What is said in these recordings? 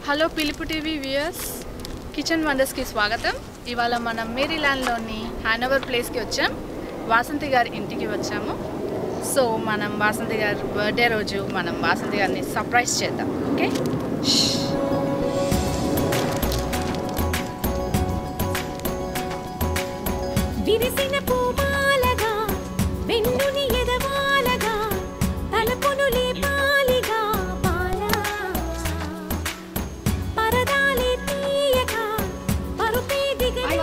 Hello పిలుపు TV viewers, kitchen వండర్స్కి స్వాగతం. ఇవాళ మనం మేరీల్యాండ్లోని హ్యానోవర్ ప్లేస్కి వచ్చాం. వాసంతి గారి ఇంటికి వచ్చాము. సో మనం వాసంతి గారి బర్త్డే రోజు మనం వాసంతి గారిని సర్ప్రైజ్ చేద్దాం. ఓకే, విరిసిన పూమాలగా వెన్నుని ఎదవాలగా తలపును లేపాలిగా బాలా పరదాలే తీయగా పరుపే దిగని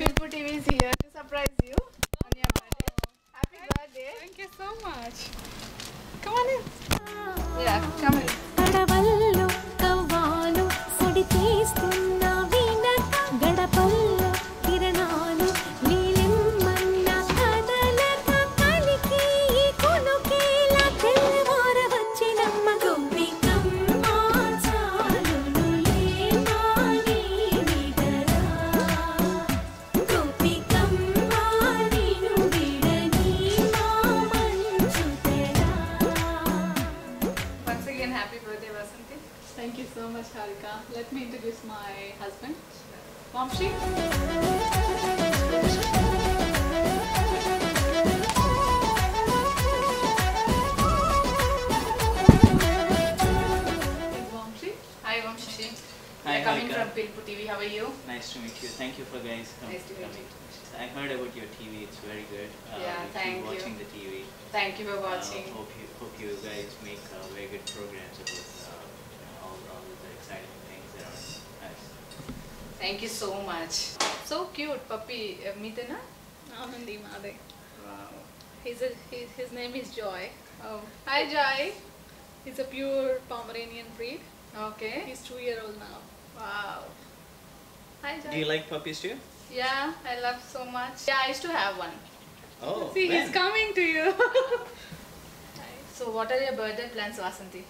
పిలుపు TV is here to surprise you on your birthday. Happy birthday. Thank you so much. Come on in. Yeah, come in. పడవల్లో కవ్వాలు సడి తీస్తున్న వీణత గడపల్లో కిరణాలు నీలిమ్మన్న కదలక కలికి కొనుకేలా తెల్లవార వచ్చినమ్మ గోపికమ్మ చాలునులే మాని విడరా గోపికమ్మ నిను విడని మా మంచు తెరా. Once again, happy birthday, Vasanti. Thank you so much, Harika. Let me introduce my husband, Vamshi. Vamshi. Hi, Vamshi. Hi, We're coming Harika. from Pilpu TV. How are you? Nice to meet you. Thank you for guys Nice to meet you. I heard about your TV. It's very good. Yeah, we thank keep you. watching the TV. Thank you for watching. Hope you guys make very good programs about all the exciting things that are nice. Thank you so much. So cute, puppy. Meetena? Anandi Made. Wow. His name is Joy. Oh, hi, Joy. He's a pure Pomeranian breed. Okay. He's 2-year-old now. Wow. Hi, Joy. Do you like puppies too? Yeah, I love so much. Yeah, I used to have one. Oh, See, he's when? coming to you. So what are your birthday plans, Vasanti?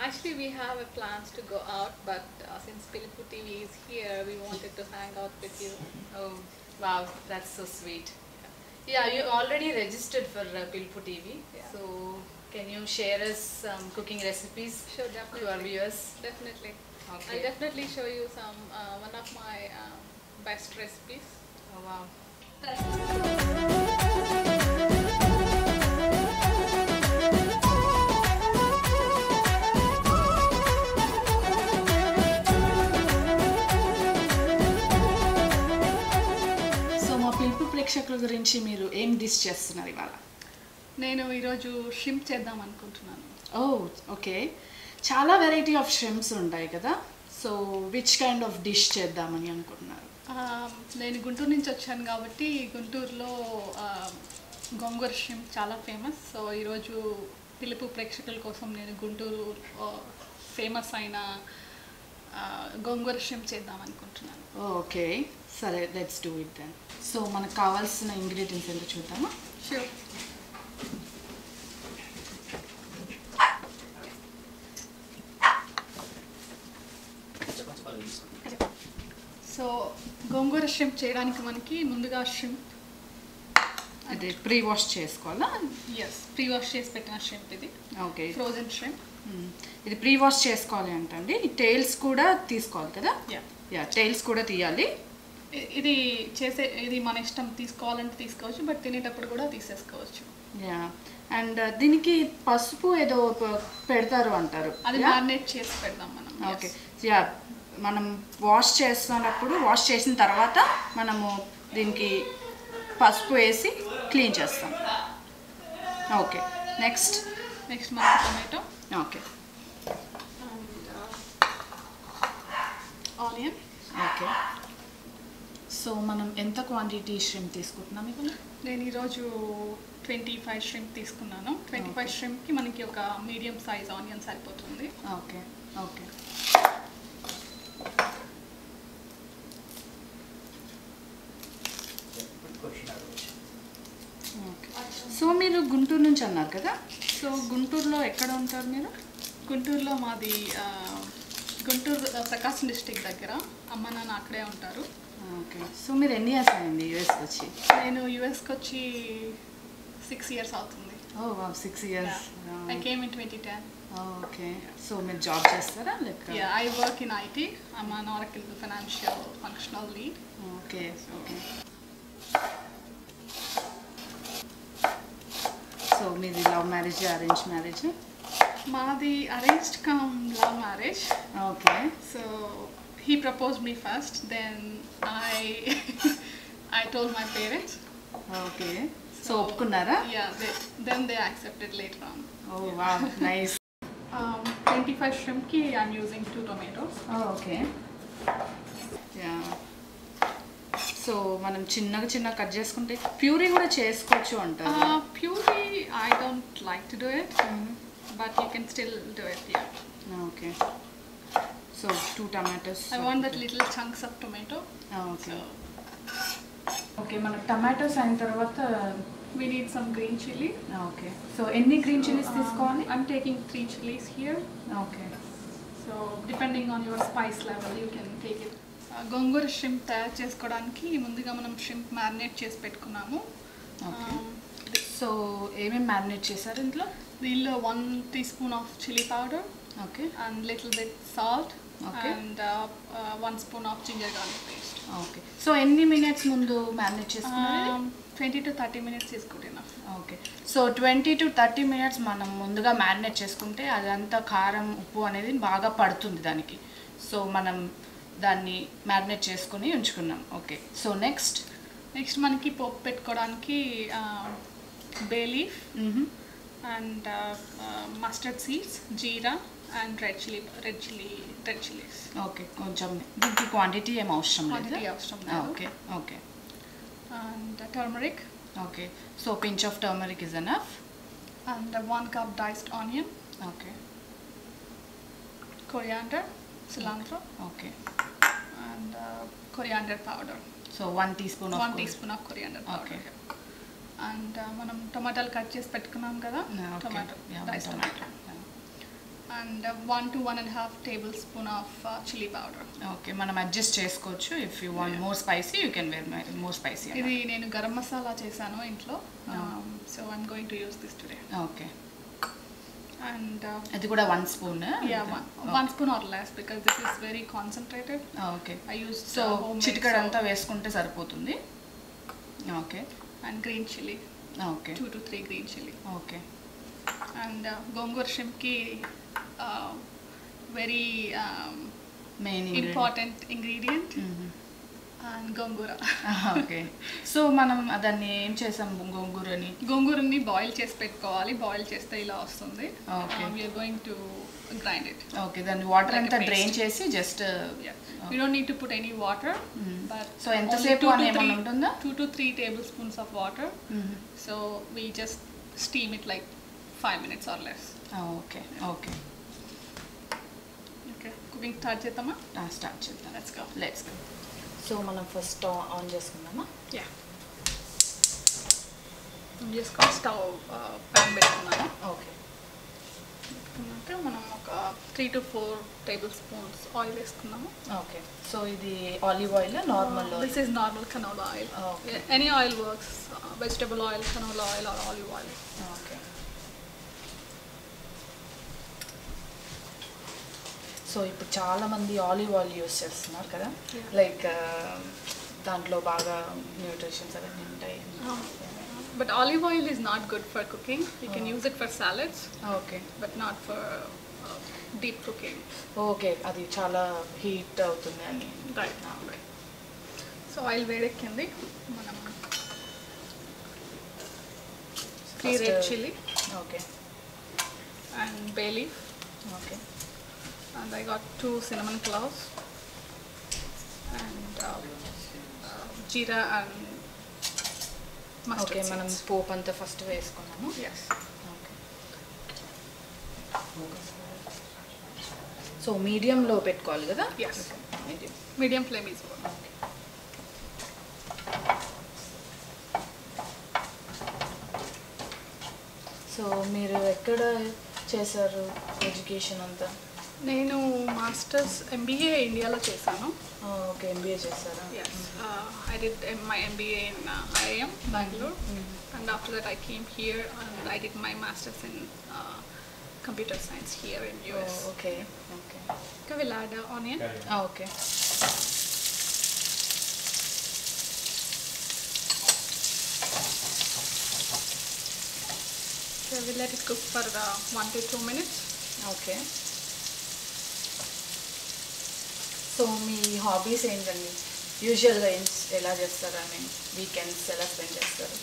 Actually, we have a plans to go out, but since Pilpu TV is here, we wanted to hang out with you. Oh, wow, that's so sweet. Yeah, you already registered for Pilpu TV. Yeah. So can you share us some cooking recipes Sure, to our definitely. viewers? Definitely. Okay. I'll definitely show you some one of my best recipes. Oh, wow. So మా పిలుపు ప్రేక్షకుల గురించి మీరు ఏం dish చేస్తున్నారు ఇవాళ? నేను ఈరోజు షింప్ చేద్దాం అనుకుంటున్నాను. ఓ, ఓకే. చాలా వెరైటీ ఆఫ్ షింప్స్ ఉంటాయి కదా. So which kind of dish చేద్దామని అనుకుంటున్నారు? నేను గుంటూరు నుంచి వచ్చాను కాబట్టి గుంటూరులో గోంగూర షింప్ చాలా ఫేమస్. సో ఈరోజు పిలుపు ప్రేక్షకుల కోసం నేను గుంటూరు ఫేమస్ అయిన గోంగూర షింప్ చేద్దాం అనుకుంటున్నాను. ఓకే, సరే, let's do it then. So మనకు కావాల్సిన ఇంగ్రీడియంట్స్ ఏంటో చూద్దామా? షూర్. సో గోంగూర షింప్ చేయడానికి మనకి ముందుగా షింప్ అదే ప్రీ వాష్ చేసుకోవాలా? ప్రీ వాష్ చేసి పెట్టిన షింప్ ఇది, ఓకే. Frozen shrimp. ఇది ప్రీ వాష్ చేసుకోవాలి అంటండి. ఈ టైల్స్ కూడా తీసుకోవాలి కదా? యా, టైల్స్ కూడా తీయాలి. ఇది మన ఇష్టం, తీసుకోవాలంటే తీసుకోవచ్చు, బట్ తినేటప్పుడు కూడా తీసేసుకోవచ్చు. యా, అండ్ దీనికి పసుపు ఏదో పెడతారు అంటారు, అది మ్యారినేట్ చేసి పెడదాం మనం. ఓకే. యా, మనం వాష్ చేస్తున్నప్పుడు, వాష్ చేసిన తర్వాత మనము దీనికి పసుపు వేసి క్లీన్ చేస్తాం. ఓకే, నెక్స్ట్ మన tomato, okay, onion. Okay. So మనం ఎంత క్వాంటిటీ షింప్ తీసుకుంటున్నాం ఇప్పుడు? నేను ఈరోజు 25 షింప్ తీసుకున్నాను. 25 షింప్కి మనకి ఒక మీడియం సైజ్ ఆనియన్ సరిపోతుంది. Okay, okay. సో మీరు గుంటూరు నుంచి అన్నారు కదా. సో గుంటూరులో ఎక్కడ ఉంటారు మీరు? గుంటూరులో మాది గుంటూరు ప్రకాశం డిస్ట్రిక్ట్ దగ్గర. అమ్మ నాన్న అక్కడే ఉంటారు. ఓకే. సో మీరు ఎన్ని ఇయర్స్ అయింది యూఎస్కి వచ్చి? నేను యూఎస్కి వచ్చి 6 years అవుతుంది. Oh wow, 6 years. I came in 2010. Okay so మీరు జాబ్ చేస్తారా like Yeah, I work in IT. I'm an Oracle Financial Functional Lead. Okay okay so మీది love marriage arrange marriage Madi arranged come love marriage. ఓకే So he proposed me first. Then I told my parents. Okay so ఒప్పుకున్నారా Yeah, then they accepted later on. Oh wow nice 25 shrimp ki I'm using 2 tomatoes. Okay ya so మనం చిన్నగా cut చేసుకుంటే puree కూడా చేసుకోవచ్చు అంటారు Puree, I don't like to do it, but you can still do it. Yeah. Okay so 2 tomatoes I want that little chunks of tomato. Okay So okay మన tomatoes అయిన తర్వాత we need some green chili. Okay so ఎన్ని green chillies తీసుకోవాలి I'm taking 3 chilies here. Okay So depending on your spice level, you can take it. Gongura shrimp తయారు చేసుకోవడానికి ముందుగా మనం shrimp marinate చేసి పెట్టుకున్నాము. ఓకే సో ఏమేమి మ్యారినేట్ చేశారు ఇంట్లో దీనిలో 1 teaspoon of chili powder okay and little bit salt. Okay. And 1 spoon of ginger garlic paste. Okay so ఎన్ని మినిట్స్ ముందు మ్యారినేట్ చేసుకున్నారు 20 to 30 minutes is good enough. Okay so 20 to 30 minutes మనం ముందుగా marinate చేసుకుంటే అదంతా కారం ఉప్పు అనేది బాగా పడుతుంది దానికి సో మనం దాన్ని మ్యారినేట్ చేసుకుని ఉంచుకున్నాం ఓకే సో నెక్స్ట్ మనకి పోపు పెట్టుకోవడానికి bay leaf and mustard seeds, jeera and red chilies. Okay కొంచెం దీనికి క్వాంటిటీ ఏం అవసరం Quantity లేదు అవసరం లేదు. Okay okay And turmeric okay so pinch of turmeric is enough and 1 cup diced onion, okay coriander, cilantro okay and coriander powder. So 1 teaspoon of 1 teaspoon of coriander powder. Okay. And మనం టమాటాలు cut చేసి పెట్టుకున్నాం కదా, tomato, diced tomato. And 1 to 1.5 tablespoon of chili powder. Okay మనం adjust చేసుకోవచ్చు if you want more spicy you can wear more spicy ఇది నేను గరం మసాలా చేశాను ఇంట్లో. So I'm going to use this today. Okay And అది కూడా 1 spoon yeah, 1 spoon or less because this is very concentrated. Okay I used so homemade చిటికెడంతా salt వేసుకుంటే సరిపోతుంది okay and green chili, okay 2 to 3 green chili. Okay And gongur shrimp ki very main important ingredient and gongura. Okay so మనం దాన్ని ఏం చేసాం గోంగూరని గోంగూరని boil చేసి పెట్టుకోవాలి. బాయిల్ చేస్తే ఇలా వస్తుంది. Okay. We are going to grind it. Okay దాన్ని వాటర్ Like a అంతా paste. డ్రైన్ చేసి just Yeah. We don't need to put any water. But so only ఎంతసేపు 2 అని to ఏమన్నా 3 ఉంటుందా 2 to 3 tablespoons of water. So we just steam it like 5 minutes or less. Okay okay Okay. Cooking start చేద్దామా? Start చేద్దాం Let's go. Let's go so మనం first on చేసుకుందామా Yeah. చేసుకొని stove pan పెట్టుకున్నాను. ఓకే పెట్టుకున్నాక మనం ఒక 3 to 4 tablespoons ఆయిల్ వేసుకున్నాము. ఓకే సో ఇది olive oil normal This is normal canola oil. Okay. Any oil works. Vegetable oil, canola oil or olive oil. Okay so ఇప్పుడు చాలా మంది ఆలివ్ ఆయిల్ యూస్ చేస్తున్నారు కదా Yeah. లైక్ దాంట్లో బాగా nutritions అవన్నీ ఉంటాయి But olive oil is not good for cooking. You can use it for salads, okay but not for deep cooking. Okay అది చాలా హీట్ అవుతుంది అని Right. So oil వేడెక్కింది. మనం 3 red chili okay and bay leaf, okay and I got 2 cinnamon cloves and jeera and mustard okay మనం seeds. పోపు అంతా first వేసుకున్నాము Yes. Okay so మీడియంలో పెట్టుకోవాలి కదా Yes. Medium Medium flame is good. So మీరు ఎక్కడ చేశారు ఎడ్యుకేషన్ అంతా నేను మాస్టర్స్ MBA ఇండియాలో చేశాను. ఓకే ఎంబీఏ చేశారా Yes, I did my MBA in IIM, Bangalore, and after that I came here and I did my masters in computer science here in US. Okay okay Okay, we'll add onion. Okay Okay, we'll let it cook for 1 to 2 minutes. Okay so మీ hobbies ఏంటండి యూజువల్గా ఎలా చేస్తారు I mean weekends ఎలా spend చేస్తారు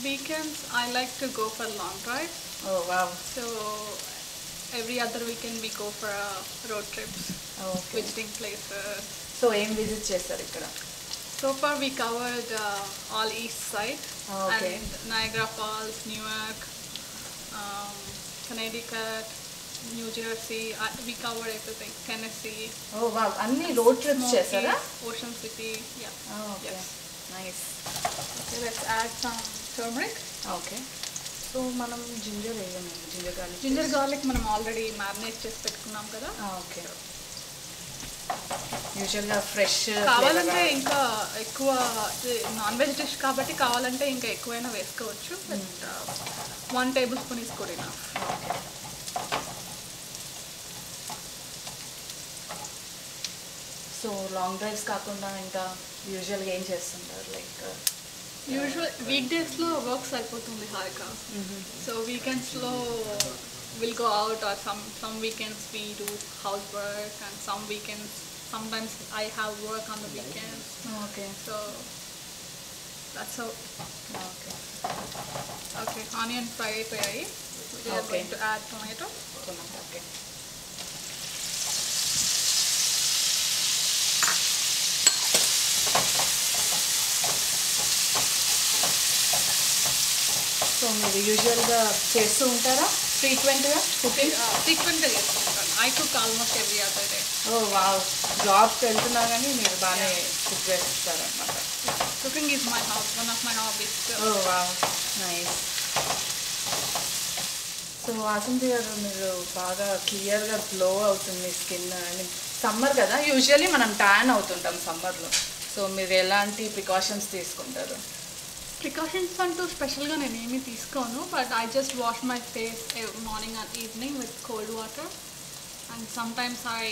Weekends, I like to go for long drives. Oh wow So every other weekend we go for road trips, okay visiting places. So ఏం visit చేస్తారు ఇక్కడ So far we covered all east side Okay. and Niagara Falls, Newark, Connecticut, New Jersey. We covered everything. Tennessee, oh wow అన్ని road trips చేస్తారా Smokies, Ocean City. Yeah. Okay Yes. Nice Okay, let's add some turmeric. Okay so మనం ginger వేయము ginger garlic Ginger garlic మనం already marinate చేసి పెట్టుకున్నాం కదా. Okay యూజువల్గా fresh కావాలంటే ఇంకా ఎక్కువ నాన్ వెజ్ డిష్ కాబట్టి కావాలంటే ఇంకా ఎక్కువైనా వేసుకోవచ్చు. But 1 tablespoon is good enough. Okay so long drives కాకుండా ఇంకా యూజువల్గా ఏం చేస్తుంటారు లైక్ యూజువల్ వీక్ డేస్లో వర్క్ సరిపోతుంది హారిక. సో వీకెండ్స్లో will go out or some weekends we do house work and some weekends sometimes I have work on the weekends. Okay So that's how. Okay Okay, onion fry అయిపోయాయి. We are Okay. going to add tomato. Okay so మీరు యూజువల్గా చేస్తూ ఉంటారా ఫ్రీక్వెంట్గా cooking ఫ్రీక్వెంట్గా చేసుకుంటాను. I cook almost every other day. Oh wow జాబ్కి వెళ్తున్నా కానీ మీరు బాగానే కుక్ చేస్తారనమాట Cooking is my hobby, one of my hobbies. Oh wow nice so Vasanthi garu మీరు బాగా క్లియర్గా గ్లో అవుతుంది స్కిన్ ఐ మీన్ సమ్మర్ కదా యూజువల్లీ మనం ట్యాన్ అవుతుంటాం సమ్మర్లో సో మీరు ఎలాంటి ప్రికాషన్స్ తీసుకుంటారు ప్రికాషన్స్ అంటూ స్పెషల్గా నేను ఏమీ తీసుకోను, but I just wash my face morning and evening with cold water and sometimes I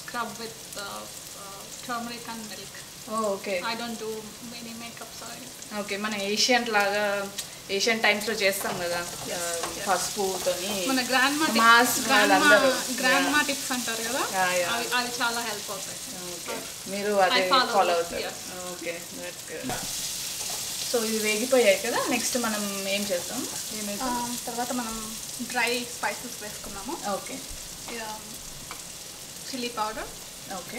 scrub with turmeric and milk. Okay I don't do many makeups or okay మన Asian టైమ్స్లో చేస్తాం కదా పసుపుతోని మన గ్రాండ్ వాళ్ళందరూ. మా టిప్స్ అంటారు కదా, Yeah, yeah. అవి చాలా హెల్ప్ అవుతాయి. ఓకే మీరు అదే I follow ఫాలో this, అవుతారు yes. Okay that's good so ఇవి వేగిపోయాయి కదా నెక్స్ట్ మనం ఏం చేస్తాం ఏమైతే తర్వాత మనం డ్రై స్పైసెస్ వేసుకున్నాము. Okay chilli powder okay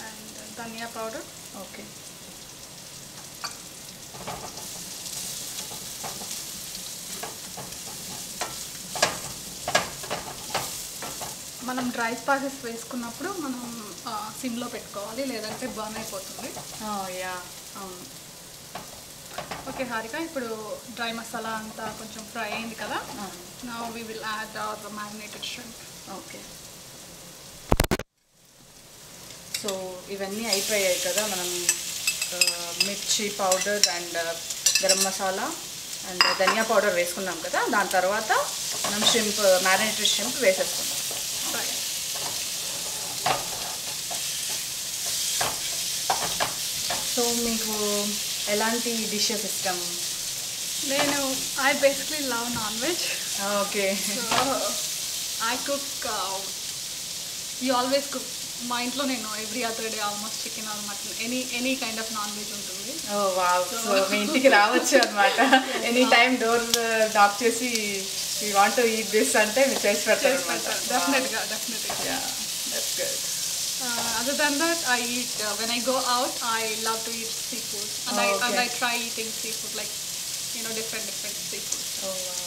and dhaniya powder, okay మనం డ్రై స్పైసెస్ వేసుకున్నప్పుడు మనం సిమ్లో పెట్టుకోవాలి, లేదంటే బర్న్ అయిపోతుంది. యా అవును ఓకే హారిక, ఇప్పుడు డ్రై మసాలా అంతా కొంచెం ఫ్రై అయింది కదా. Now we will add the marinated shrimp. Okay so ఇవన్నీ అయిపోయాయి కదా మనం మిర్చి powder and garam masala and dhaniya powder వేసుకున్నాం కదా దాని తర్వాత మనం షింప్ మ్యారినేటెడ్ షింప్ వేసేసుకున్నాం Fry. సో మీకు ఎలాంటి డిషెస్ ఇష్టం నేను I basically love non veg. Okay so I cook, you always cook. మా ఇంట్లో నేను every other day almost chicken or mutton any kind of non veg ఉంటుంది. ఓ వావ్ సో మీ ఇంటికి రావచ్చు అనమాట ఎనీ టైం డోర్ డాక్ చేసి you want to eat this అంటే మీరు చేసి పెడతారు అనమాట డెఫినెట్గా. That's good Other than that, I eat, when I go out, I love to eat seafood. And Okay. I try eating seafood, like, different seafood. Oh wow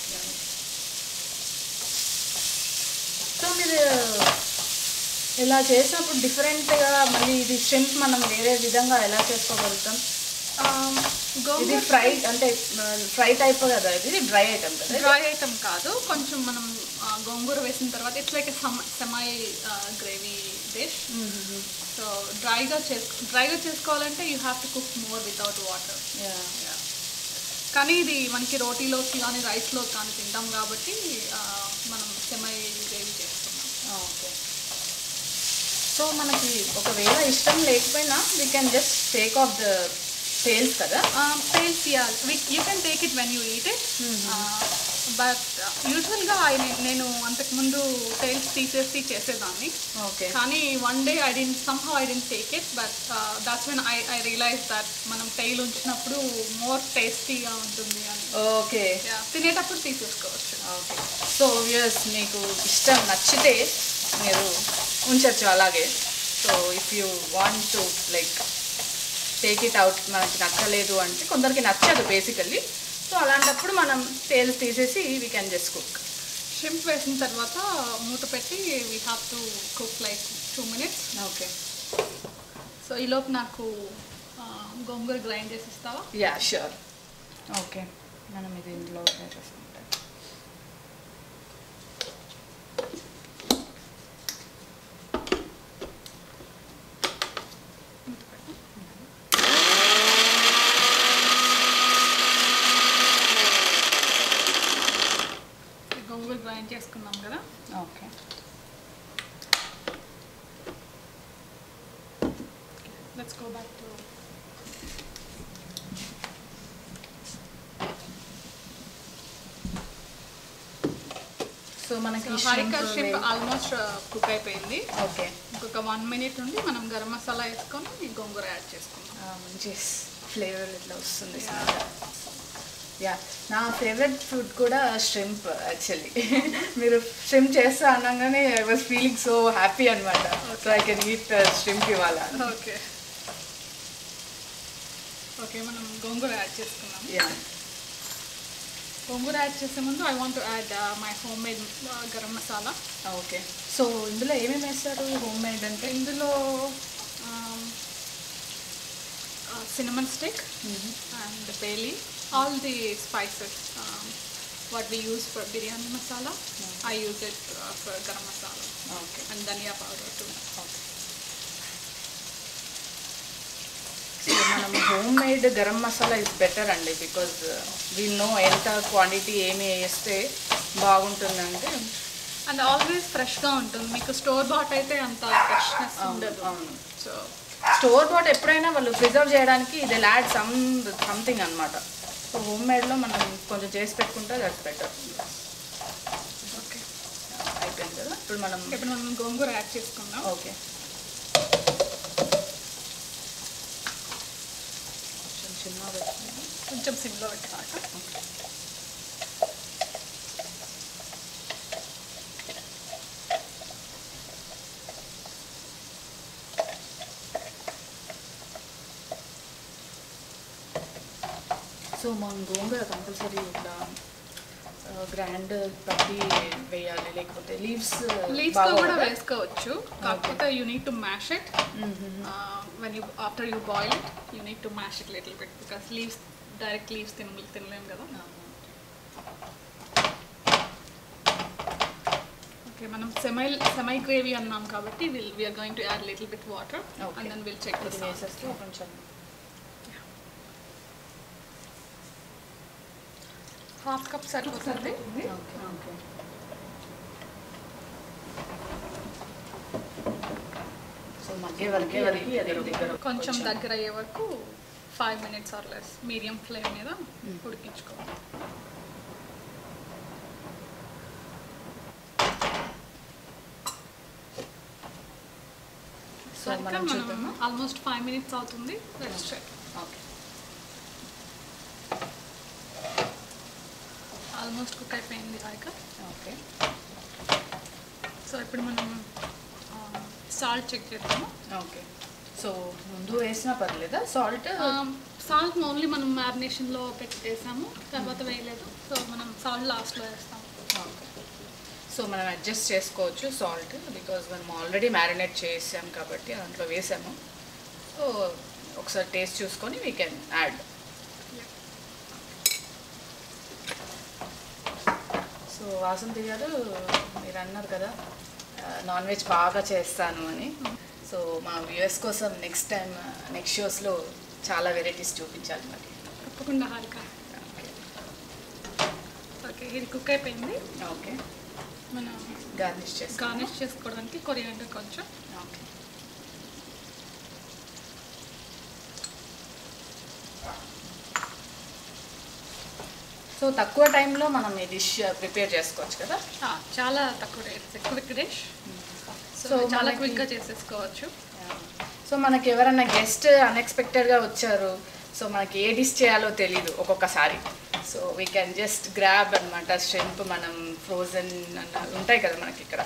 so మీరు ఇలా చేసినప్పుడు డిఫరెంట్గా మళ్ళీ ఇది షింప్ మనం వేరే విధంగా ఎలా చేసుకోగలుగుతాం ఇది గోంగూర ఫ్రై అంటే ఫ్రై టైప్ కదా ఇది డ్రై ఐటమ్ కదా డ్రై ఐటమ్ కాదు, కొంచెం మనం గోంగూర వేసిన తర్వాత it's like semi gravy dish. So డ్రైగా చేసుకోవాలంటే you have to cook more without water. కానీ ఇది మనకి రోటీలోకి కానీ రైస్లో కానీ తింటాం కాబట్టి మనం సెమై గ్రేవీ చేస్తున్నాం. ఓకే. సో మనకి ఒకవేళ ఇష్టం లేకపోయినా we can just take off the tails కదా. Tails, yeah. You can take it when you eat it. But యూజువల్గా నేను అంతకుముందు tails తీసేసి చేసేదాన్ని. ఓకే. కానీ one day I didn't take it, but that's when I realized that మనం tail ఉంచినప్పుడు more టేస్టీగా ఉంటుంది అని. ఓకే. తినేటప్పుడు తీసేసుకోవచ్చు. ఓకే. సో వ్యూయర్స్ మీకు ఇష్టం నచ్చితే మీరు ఉంచచ్చు అలాగే. So if you want to like take it out, మనకి నచ్చలేదు అంటే కొందరికి నచ్చదు బేసికల్లీ. సో అలాంటప్పుడు మనం టేల్స్ తీసేసి we can just cook. Shrimp వేసిన తర్వాత మూత పెట్టి we have to cook like 2 minutes. Okay. So ఈలోపు నాకు గోంగూర గ్రైండ్ చేసి ఇస్తావా? Yeah sure. ఓకే, మనం ఇది ఇంట్లో చేసుకుంటాం. గోంగూర గ్రైండ్ చేసుకున్నాం కదా. Okay. Let's go back to so మనకి హారిక షింప్ ఆల్మోస్ట్ కుక్ అయిపోయింది. ఓకే. ఇంకొక 1 minute నుండి మనం గరం మసాలా వేసుకొని గోంగూర యాడ్ చేసుకుందాం. మంచి ఫ్లేవర్ ఇట్లా వస్తుంది. యా, నా ఫేవరెట్ ఫుడ్ కూడా ష్రింప్ యాక్చువల్లీ. మీరు ష్రింప్ చేస్తా అనగానే I was feeling so happy అనమాట. So I can eat shrimp ఇవాళ. ఓకే ఓకే, మనం గోంగూర యాడ్ చేసుకున్నాం. యా. గోంగూర యాడ్ చేసే ముందు I want to add my home made garam masala. Okay. So ఇందులో ఏమేమి వేస్తారు హోమ్ మేడ్ అంటే? ఇందులో cinnamon stick and bay leaf, all the spices what we use for biryani masala. I use it for garam masala. Okay. And dhania powder too. Okay. So మనం home made garam masala is better అండి, because we know ఎంత quantity ఏమి వేస్తే బాగుంటుందంటే. And always ఫ్రెష్గా ఉంటుంది. మీకు store bat అయితే అంత ఫ్రెష్నెస్ ఉండదు. అవును. సో స్టోర్ బాట్ ఎప్పుడైనా వాళ్ళు ప్రిజర్వ్ చేయడానికి ఇది యాడ్ సంథింగ్ అనమాట. సో హోమ్ మేడ్లో మనం కొంచెం చేసి పెట్టుకుంటే దట్స్ బెటర్. ఓకే, అయిపోయింది కదా. ఇప్పుడు మనం గోంగూర యాడ్ చేసుకుందాం. ఓకే. కొంచెం చిన్నగా పెట్టుకుందాం. కొంచెం సిమ్లో పెట్టాక. సో మనం గోంగూర కంపల్సరీ ఇట్లా గ్రైండ్ పట్టి వేయాలి, లేకపోతే లీవ్స్తో కూడా వేసుకోవచ్చు. కాకపోతే you need to mash it when you after you boil it. You need to mash it little bit because direct leaves తినలేము కదా. ఓకే, మనం సెమై గ్రేవీ అన్నాం కాబట్టి we're going to add little bit water and then will check this. వేసేస్తే కొంచెం ½ cup సరిపోతుంది. So మగ్గే వరకు కొంచెం దగ్గర అయ్యే వరకు 5 minutes or less medium flame మీద ఉడికించుకోవాలి. సో మనం చూద్దాము. ఆల్మోస్ట్ 5 minutes అవుతుంది. Let's check. Okay. Almost cook అయిపోయింది హాయిగా. ఓకే. సో ఇప్పుడు మనం సాల్ట్ చెక్ చేద్దాము. ఓకే. సో ముందు వేసినా పర్లేదా సాల్ట్? సాల్ట్ ఓన్లీ మనం మ్యారినేషన్లో పెట్టేసాము, తర్వాత వేయలేదు. సో మనం సాల్ట్ లాస్ట్లో వేస్తాము. ఓకే. సో మనం అడ్జస్ట్ చేసుకోవచ్చు సాల్ట్, బికాజ్ మనం ఆల్రెడీ మ్యారినేట్ చేసాం కాబట్టి దాంట్లో వేసాము. సో ఒకసారి టేస్ట్ చూసుకొని we can add. So Vasanthi garu, మీరు అన్నారు కదా నాన్ వెజ్ బాగా చేస్తాను అని. సో మా వ్యూయర్స్ కోసం నెక్స్ట్ షోస్లో చాలా వెరైటీస్ చూపించాలి మరి. తప్పకుండా హారిక. ఓకే. ఓకే, ఇది కుక్ అయిపోయింది. ఓకే, మనం గార్నిష్ చేసుకో. గార్నిష్ చేసుకోవడానికి కొరియాండర్ కొంచెం. ఓకే, సో తక్కువ టైంలో మనం ఈ డిష్ ప్రిపేర్ చేసుకోవచ్చు కదా. చాలా తక్కువ క్విక్ డిష్. సో So, చాలా మనకి- క్విక్గా చేసేసుకోవచ్చు. సో మనకి ఎవరైనా గెస్ట్ అన్ఎక్స్పెక్టెడ్గా వచ్చారు, సో మనకి ఏ డిష్ చేయాలో తెలీదు ఒక్కొక్కసారి. So we can just grab అనమాట. షెంప్ మనం ఫ్రోజన్ ఉంటాయి కదా మనకి ఇక్కడ.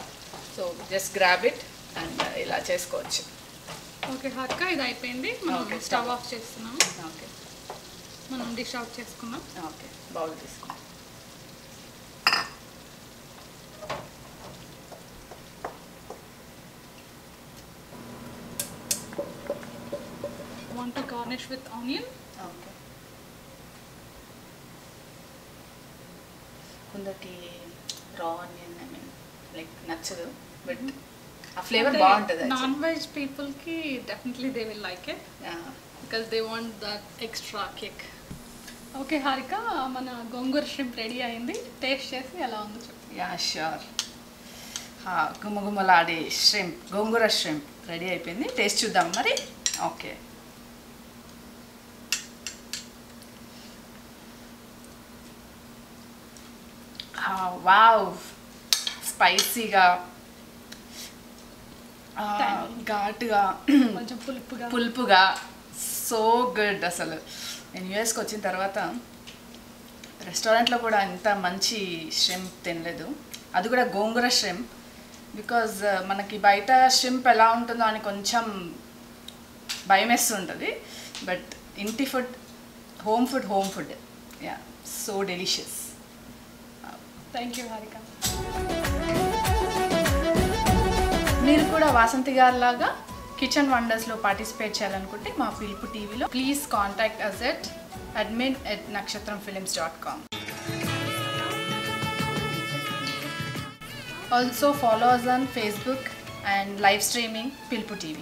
So just grab it and ఇలా చేసుకోవచ్చు. ఓకే హారిక, ఇది అయిపోయింది. మనం Okay, స్టవ్ ఆఫ్ చేస్తున్నాము. ఓకే, మనం డిష్ ఆఫ్ చేసుకున్నాం. ఓకే, బౌల్ తీసుకుందాం. Want to garnish with onion? Okay, కొందరికి రా ఆనియన్ ఐ మీన్ లైక్ నచ్చదు, బట్ ఆ ఫ్లేవర్ బాగుంటుంది. నాన్ వెజ్ పీపుల్కి definitely they will like it because they want that extra kick. Okay Harika, మన గోంగూర షింప్ రెడీ అయింది. టేస్ట్ చేసి ఎలా ఉందో చెప్పు. Yeah sure. గుమగుమలాడే ష్రింప్, గోంగూర ష్రింప్ రెడీ అయిపోయింది. టేస్ట్ చూద్దాం మరి. ఓకే, వావ్, స్పైసీగా, ఘాటుగా, కొంచెం పులుపుగా. పులుపుగా, సో గుడ్. అసలు నేను యూఎస్కి వచ్చిన తర్వాత రెస్టారెంట్లో కూడా ఇంత మంచి ష్రింప్ తినలేదు, అది కూడా గోంగూర ష్రింప్. బికాజ్ మనకి బయట ష్రింప్ ఎలా ఉంటుందో అని కొంచెం భయం వేస్తుంటుంది, బట్ ఇంటి food, home food. Ya, so delicious. Thank you Harika. మీరు కూడా వాసంతి గారిలాగా కిచెన్ వండర్స్లో పార్టిసిపేట్ చేయాలనుకుంటే మా పిలుపు టీవీలో please contact us at admin@nakshatramfilms.com. Also follow us on Facebook and live streaming Pilpu TV.